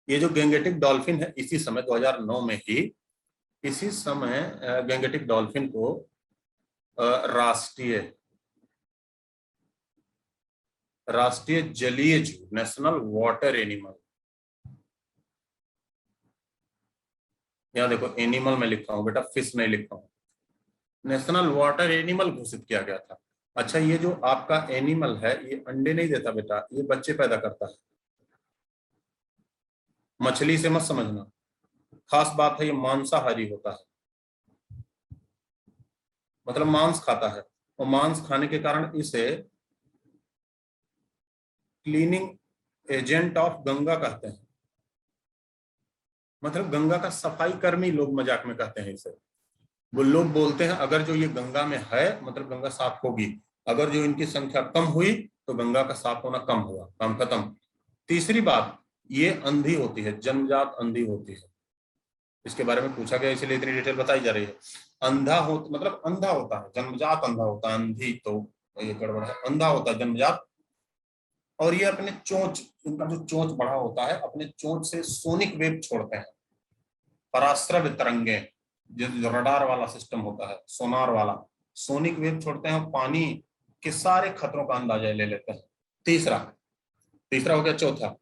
S1: ये जो गैंगेटिक डॉल्फिन है, इसी समय 2009 में ही, इसी समय गैंगेटिक डॉल्फिन को राष्ट्रीय राष्ट्रीय जलीय जीव, नेशनल वाटर एनिमल, यहाँ देखो एनिमल में लिखा हूं बेटा, फिश नहीं लिखा हूं, नेशनल वाटर एनिमल घोषित किया गया था। अच्छा, ये जो आपका एनिमल है, ये अंडे नहीं देता बेटा, ये बच्चे पैदा करता है। मछली से मत समझना, खास बात है, ये मांसाहारी होता है, मतलब मांस खाता है, और मांस खाने के कारण इसे क्लीनिंग एजेंट ऑफ गंगा कहते हैं, मतलब गंगा का सफाई कर्मी, लोग मजाक में कहते हैं इसे। वो लोग बोलते हैं अगर जो ये गंगा में है, मतलब गंगा साफ होगी, अगर जो इनकी संख्या कम हुई तो गंगा का साफ होना कम हुआ, काम खत्म। तीसरी बात, ये अंधी होती है, जन्मजात अंधी होती है, इसके बारे में पूछा गया, इसलिए इतनी डिटेल बताई जा रही है। अंधा हो मतलब अंधा होता है, जन्मजात अंधा होता है, अंधी तो ये गड़बड़ है, अंधा होता है जन्मजात। और ये अपने चोंच, इनका जो चोंच बड़ा होता है, अपने चोंच से सोनिक वेव छोड़ते हैं, पराश्रव्य तरंगे, जो रडार वाला सिस्टम होता है, सोनार वाला, सोनिक वेव छोड़ते हैं, पानी के सारे खतरों का अंदाजा ले लेते हैं। तीसरा, तीसरा हो गया। चौथा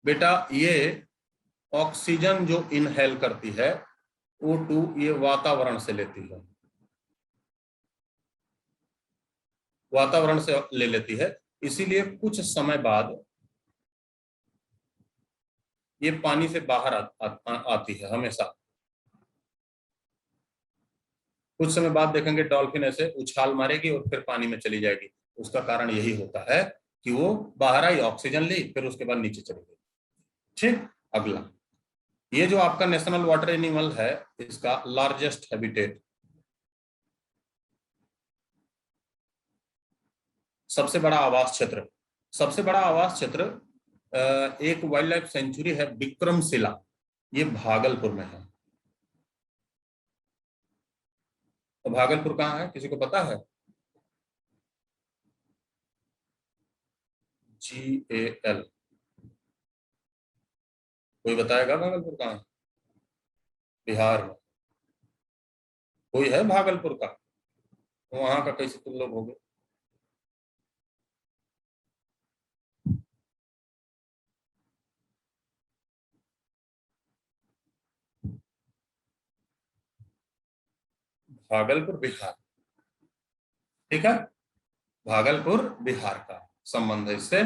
S1: बेटा, ये ऑक्सीजन जो इनहेल करती है, O2, ये वातावरण से लेती है, वातावरण से ले लेती है, इसीलिए कुछ समय बाद ये पानी से बाहर आती है हमेशा। कुछ समय बाद देखेंगे डॉल्फिन ऐसे उछाल मारेगी और फिर पानी में चली जाएगी। उसका कारण यही होता है कि वो बाहर आई, ऑक्सीजन ली, फिर उसके बाद नीचे चली गई। ठीक, अगला, ये जो आपका नेशनल वाटर एनिमल है, इसका लार्जेस्ट हैबिटेट, सबसे बड़ा आवास क्षेत्र, सबसे बड़ा आवास क्षेत्र एक वाइल्ड लाइफ सेंचुरी है विक्रमशिला, ये भागलपुर में है। तो भागलपुर कहाँ है, किसी को पता है? GAL, कोई बताएगा भागलपुर कहाँ है? बिहार में। कोई है भागलपुर का? तो वहां का कैसे तुम लोग हो गए? भागलपुर बिहार, ठीक है, भागलपुर बिहार का संबंध है इससे,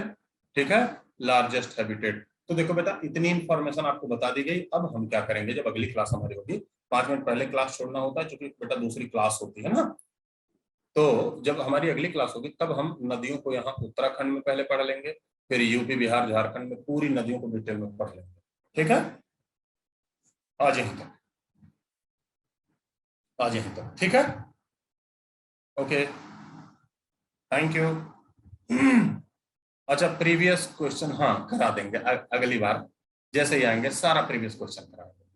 S1: ठीक है। लार्जेस्ट हैबिटेट, तो देखो बेटा इतनी इंफॉर्मेशन आपको बता दी गई। अब हम क्या करेंगे, जब अगली क्लास हमारी होगी, 5 मिनट पहले क्लास छोड़ना होता है क्योंकि बेटा दूसरी क्लास होती है ना। तो जब हमारी अगली क्लास होगी तब हम नदियों को यहाँ उत्तराखंड में पहले पढ़ लेंगे, फिर यूपी बिहार झारखंड में पूरी नदियों को डिटेल में पढ़ लेंगे, ठीक है। आज यहीं तक, आज यहीं तक, ठीक है, ओके, थैंक यू। अच्छा, प्रीवियस क्वेश्चन हाँ करा देंगे अगली बार, जैसे ही आएंगे सारा प्रीवियस क्वेश्चन करा देंगे,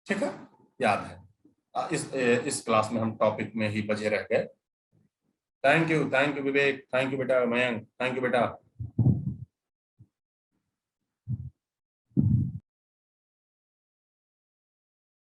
S1: ठीक है, याद है। इस क्लास में हम टॉपिक में ही बचे रह गए। Thank you Vivek, thank you बेटा मयंक, थैंक यू बेटा।